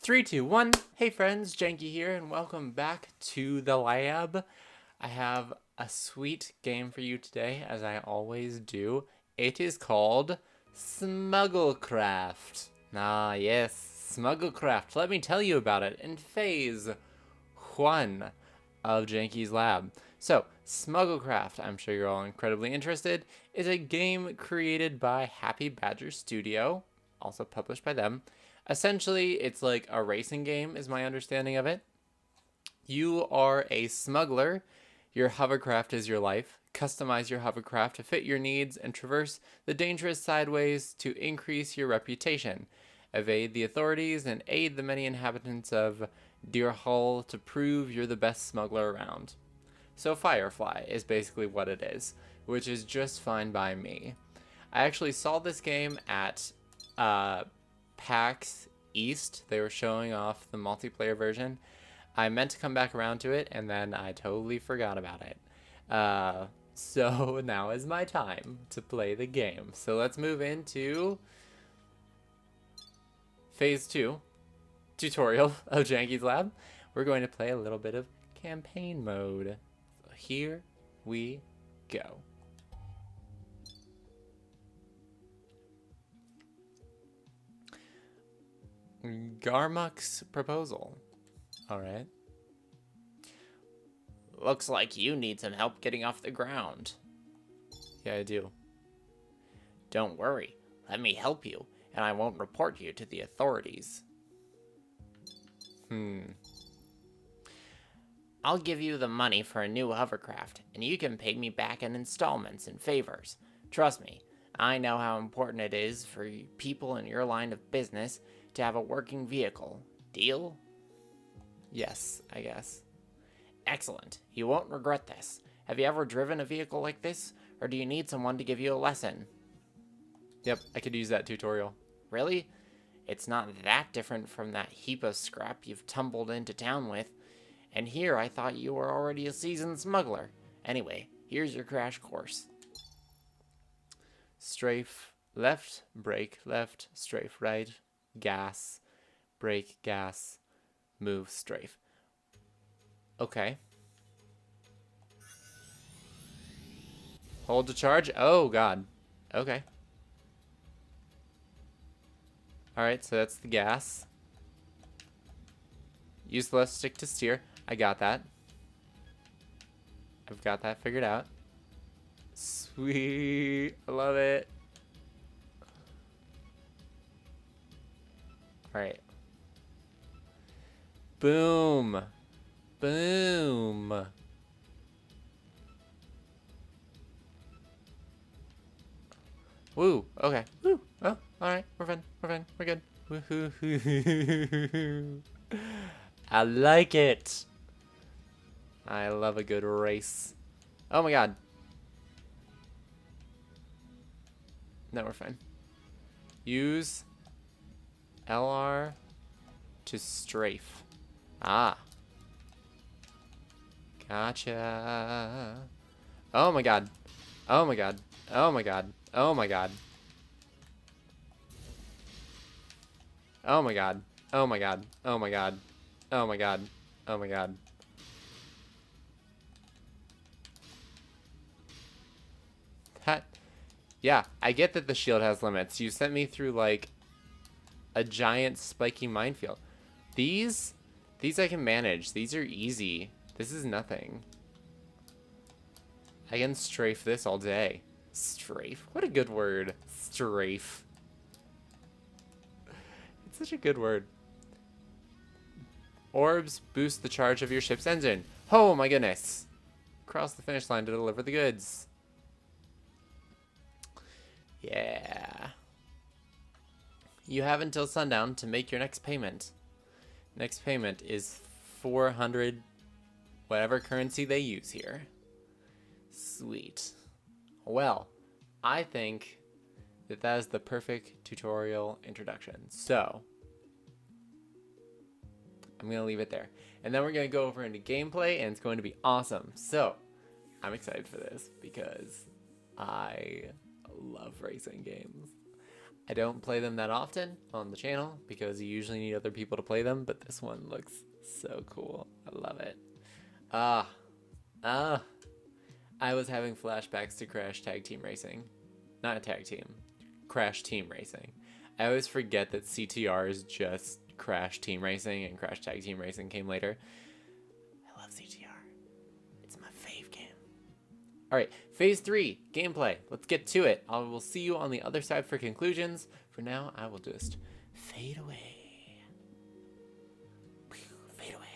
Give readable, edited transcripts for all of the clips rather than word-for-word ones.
Three, two, one. Hey friends, Janky here, and welcome back to the lab. I have a sweet game for you today, as I always do. It is called Smugglecraft. Ah, yes, Smugglecraft. Let me tell you about it in phase 1 of Janky's lab. So, Smugglecraft, I'm sure you're all incredibly interested, is a game created by Happy Badger Studio, also published by them. Essentially, it's like a racing game, is my understanding of it. You are a smuggler. Your hovercraft is your life. Customize your hovercraft to fit your needs and traverse the dangerous sideways to increase your reputation. Evade the authorities and aid the many inhabitants of Deer Hull to prove you're the best smuggler around. So Firefly is basically what it is, which is just fine by me. I actually saw this game at PAX East. They were showing off the multiplayer version. I meant to come back around to it, and then I totally forgot about it. So now is my time to play the game. So let's move into phase 2 tutorial of Janky's lab. We're going to play a little bit of campaign mode. Here we go. Garmuk's proposal. Alright. Looks like you need some help getting off the ground. Yeah, I do. Don't worry, let me help you, and I won't report you to the authorities. I'll give you the money for a new hovercraft, and you can pay me back in installments and favors. Trust me, I know how important it is for people in your line of business to have a working vehicle. Deal? Yes, I guess. Excellent. You won't regret this. Have you ever driven a vehicle like this, or do you need someone to give you a lesson? Yep, I could use that tutorial. Really? It's not that different from that heap of scrap you've tumbled into town with. And here I thought you were already a seasoned smuggler. Anyway, here's your crash course. Strafe left, brake left, strafe right, gas, brake, gas, move, strafe. Okay. Hold to charge. Oh, God. Okay. Alright, so that's the gas. Use the left stick to steer. I got that. I've got that figured out. Sweet. I love it. Alright. Boom. Boom. Woo. Okay. Woo. Oh, alright. We're fine. We're fine. We're good. Woohoo. I like it. I love a good race. Oh my God. No, we're fine. Use LR to strafe. Ah. Gotcha. Oh my God. Oh my God. Oh my God. Oh my God. Oh my God. Oh my God. Oh my God. Oh my God. Oh my God. That, yeah, I get that the shield has limits. You sent me through like a giant spiky minefield. These I can manage. These are easy. This is nothing. I can strafe this all day. Strafe? What a good word. Strafe. It's such a good word. Orbs boost the charge of your ship's engine. Oh my goodness. Cross the finish line to deliver the goods. Yeah. You have until sundown to make your next payment. Next payment is 400, whatever currency they use here. Sweet. Well, I think that is the perfect tutorial introduction. So, I'm going to leave it there. And then we're going to go over into gameplay, and it's going to be awesome. So, I'm excited for this because I love racing games. I don't play them that often on the channel because you usually need other people to play them, but this one looks so cool. I love it. I was having flashbacks to Crash Tag Team Racing. Not Tag Team. Crash Team Racing. I always forget that CTR is just Crash Team Racing and Crash Tag Team Racing came later. I love CTR. It's my fave game. Alright, Phase 3, gameplay. Let's get to it. I will see you on the other side for conclusions. For now, I will just fade away. Fade away.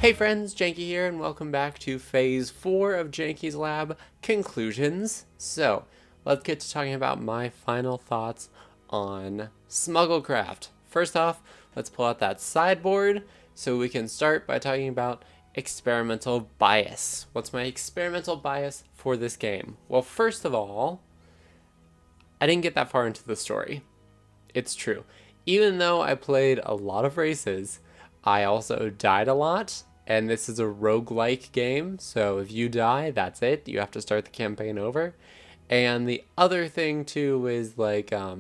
Hey friends, Janky here, and welcome back to Phase 4 of Janky's Lab Conclusions. So, let's get to talking about my final thoughts on Smugglecraft. First off, let's pull out that sideboard so we can start by talking about experimental bias. What's my experimental bias for this game? Well, first of all, I didn't get that far into the story. It's true. Even though I played a lot of races, I also died a lot, and this is a roguelike game, so if you die, that's it. You have to start the campaign over. And the other thing too is like I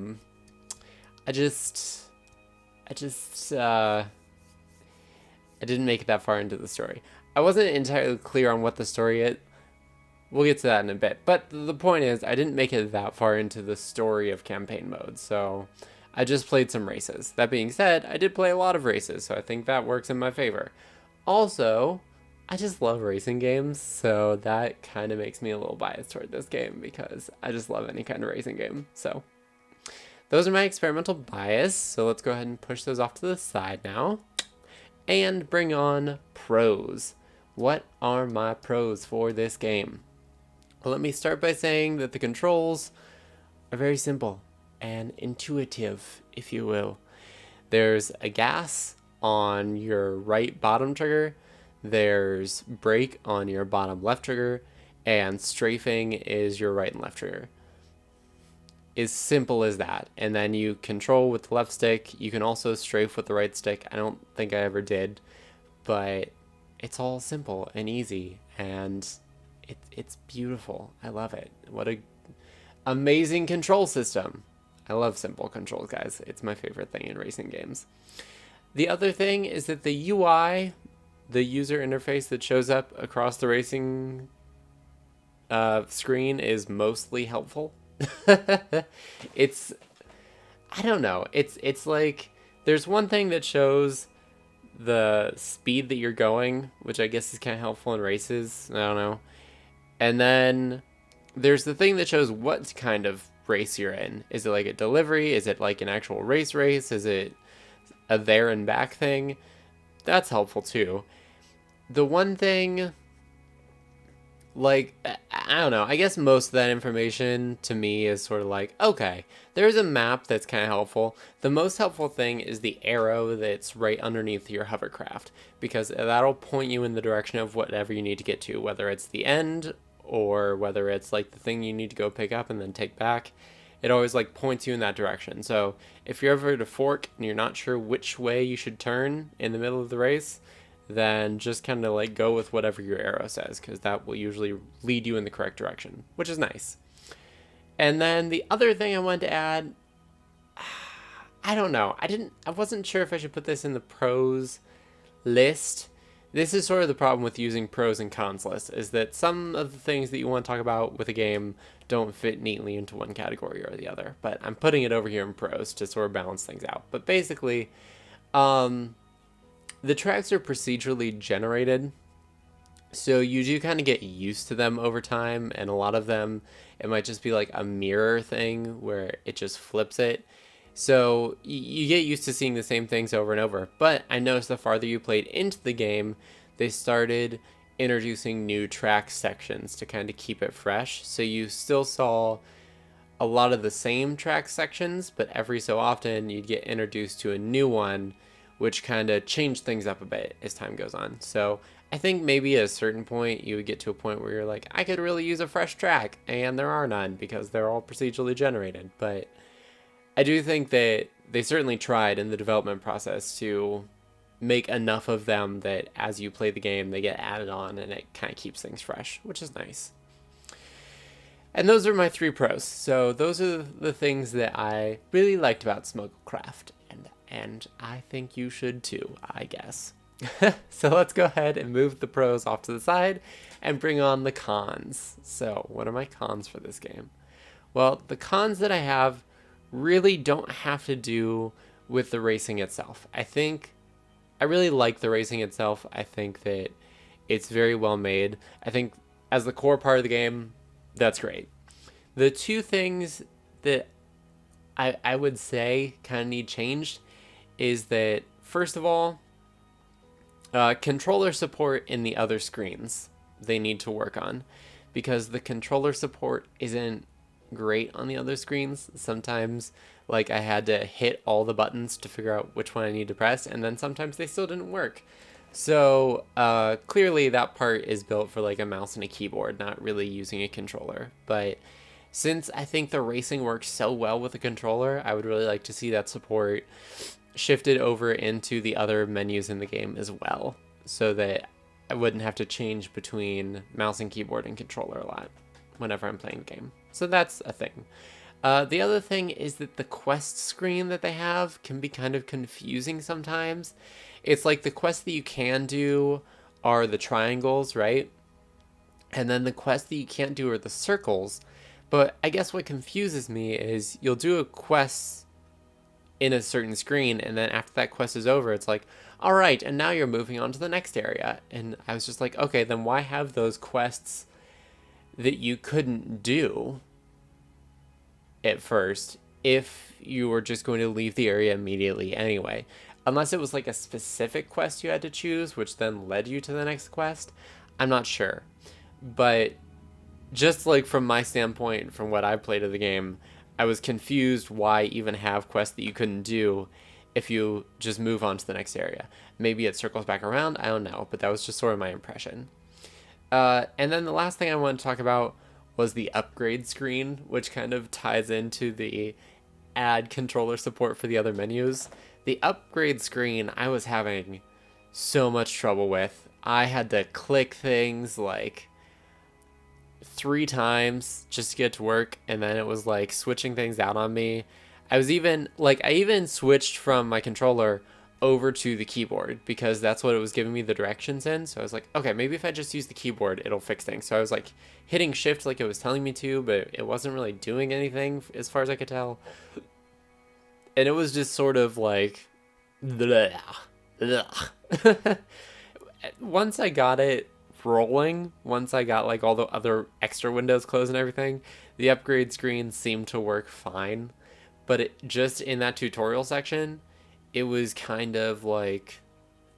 didn't make it that far into the story. I wasn't entirely clear on what the story is. We'll get to that in a bit. But the point is, I didn't make it that far into the story of campaign mode, so I just played some races. That being said, I did play a lot of races, so I think that works in my favor. Also, I just love racing games, so that kind of makes me a little biased toward this game because I just love any kind of racing game. So those are my experimental bias, so let's go ahead and push those off to the side now and bring on pros. What are my pros for this game? Well, let me start by saying that the controls are very simple and intuitive, if you will. There's a gas on your right bottom trigger, there's brake on your bottom left trigger, and strafing is your right and left trigger. As simple as that. And then you control with the left stick. You can also strafe with the right stick. I don't think I ever did, but it's all simple and easy, and it's beautiful. I love it. What a amazing control system. I love simple controls, guys. It's my favorite thing in racing games. The other thing is that the UI, the user interface that shows up across the racing screen, is mostly helpful. I don't know. It's like there's one thing that shows the speed that you're going, which I guess is kind of helpful in races. I don't know. And then there's the thing that shows what kind of race you're in. Is it like a delivery? Is it like an actual race? Is it a there and back thing? That's helpful too. The one thing, like, I don't know, I guess most of that information to me is sort of like, okay, there's a map that's kind of helpful. The most helpful thing is the arrow that's right underneath your hovercraft, because that'll point you in the direction of whatever you need to get to, whether it's the end or whether it's like the thing you need to go pick up and then take back. It always like points you in that direction. So if you're ever at a fork and you're not sure which way you should turn in the middle of the race, then just kind of like go with whatever your arrow says, because that will usually lead you in the correct direction, which is nice. And then the other thing I wanted to add, I don't know. I wasn't sure if I should put this in the pros list. This is sort of the problem with using pros and cons lists, is that some of the things that you want to talk about with a game don't fit neatly into one category or the other. But I'm putting it over here in pros to sort of balance things out. But basically, the tracks are procedurally generated, so you do kind of get used to them over time, and a lot of them, it might just be like a mirror thing where it just flips it. So you get used to seeing the same things over and over. But I noticed the farther you played into the game, they started introducing new track sections to kind of keep it fresh. So you still saw a lot of the same track sections, but every so often you'd get introduced to a new one, which kind of changed things up a bit as time goes on. So I think maybe at a certain point you would get to a point where you're like, I could really use a fresh track, and there are none because they're all procedurally generated. But I do think that they certainly tried in the development process to make enough of them that as you play the game, they get added on, and it kind of keeps things fresh, which is nice. And those are my 3 pros. So those are the things that I really liked about Smugglecraft, and I think you should too, I guess. So let's go ahead and move the pros off to the side and bring on the cons. So what are my cons for this game? Well, the cons that I have really don't have to do with the racing itself. I really like the racing itself. I think that it's very well made. I think as the core part of the game, that's great. The 2 things that I would say kind of need changed is that, first of all, Controller support in the other screens they need to work on, because the controller support isn't great on the other screens. Sometimes like I had to hit all the buttons to figure out which one I need to press, and then sometimes they still didn't work. So clearly that part is built for like a mouse and a keyboard, not really using a controller. But since I think the racing works so well with a controller, I would really like to see that support shifted over into the other menus in the game as well, so that I wouldn't have to change between mouse and keyboard and controller a lot whenever I'm playing the game. So that's a thing. The other thing is that the quest screen that they have can be kind of confusing sometimes. It's like the quests that you can do are the triangles, right? And then the quests that you can't do are the circles. But I guess what confuses me is you'll do a quest in a certain screen, and then after that quest is over, it's like, all right, and now you're moving on to the next area. And I was just like, okay, then why have those quests that you couldn't do at first if you were just going to leave the area immediately anyway? Unless it was like a specific quest you had to choose, which then led you to the next quest. I'm not sure. But just like from my standpoint, from what I played of the game, I was confused why even have quests that you couldn't do if you just move on to the next area. Maybe it circles back around, I don't know, but that was just sort of my impression. And then the last thing I want to talk about was the upgrade screen, which kind of ties into the add controller support for the other menus. The upgrade screen I was having so much trouble with. I had to click things like 3 times just to get to work, and then it was like switching things out on me. I even switched from my controller over to the keyboard because that's what it was giving me the directions in. So I was like, okay, maybe if I just use the keyboard, it'll fix things. So I was like hitting shift like it was telling me to, but it wasn't really doing anything as far as I could tell. And it was just sort of like, bleh, bleh. Once I got it rolling, once I got like all the other extra windows closed and everything, the upgrade screen seemed to work fine. But it just in that tutorial section, it was kind of like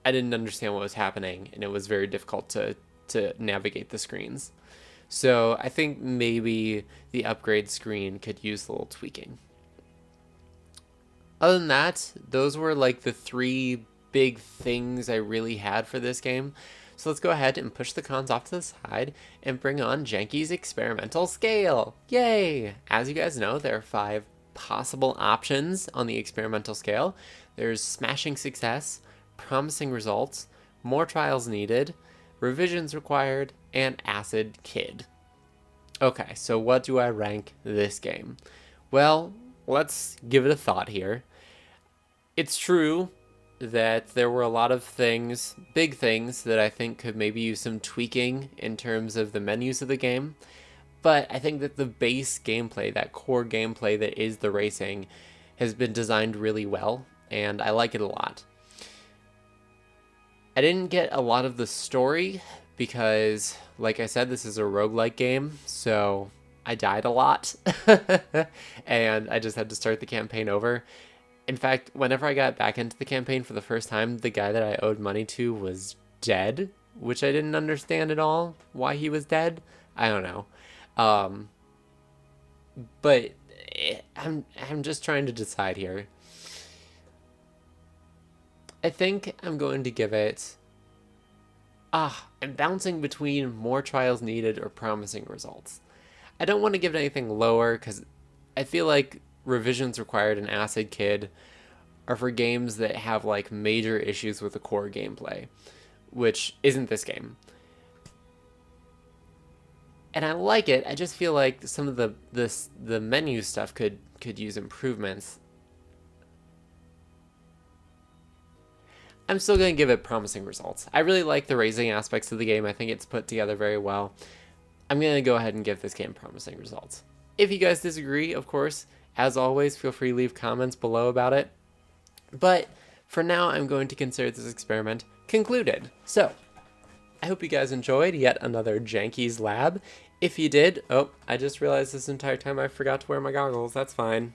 I didn't understand what was happening, and it was very difficult to navigate the screens. So I think maybe the upgrade screen could use a little tweaking. Other than that, those were like the 3 big things I really had for this game. So let's go ahead and push the cons off to the side and bring on Janky's experimental scale. Yay! As you guys know, there are 5 possible options on the experimental scale. There's smashing success, promising results, more trials needed, revisions required, and acid kid. Okay, so what do I rank this game? Well, let's give it a thought here. It's true that there were a lot of things, big things, that I think could maybe use some tweaking in terms of the menus of the game. But I think that the base gameplay, that core gameplay that is the racing, has been designed really well, and I like it a lot. I didn't get a lot of the story because, like I said, this is a roguelike game, so I died a lot, and I just had to start the campaign over. In fact, whenever I got back into the campaign for the first time, the guy that I owed money to was dead, which I didn't understand at all why he was dead. I don't know. But I'm just trying to decide here. I think I'm going to give it... I'm bouncing between more trials needed or promising results. I don't want to give it anything lower because I feel like revisions required and Acid Kid are for games that have like major issues with the core gameplay, which isn't this game. And I like it. I just feel like some of the menu stuff could use improvements. I'm still going to give it promising results. I really like the racing aspects of the game. I think it's put together very well. I'm going to go ahead and give this game promising results. If you guys disagree, of course, as always, feel free to leave comments below about it. But for now, I'm going to consider this experiment concluded. So, I hope you guys enjoyed yet another Janky's Lab. If you did, I just realized this entire time I forgot to wear my goggles. That's fine.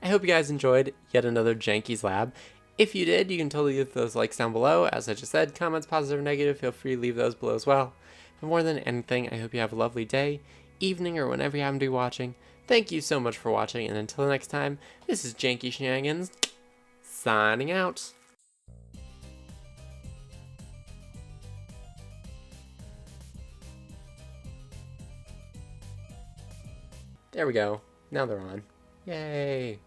I hope you guys enjoyed yet another Janky's Lab. If you did, you can totally leave those likes down below. As I just said, comments, positive or negative, feel free to leave those below as well. But more than anything, I hope you have a lovely day, evening, or whenever you happen to be watching. Thank you so much for watching, and until next time, this is Janky Shenanigans, signing out. There we go. Now they're on. Yay.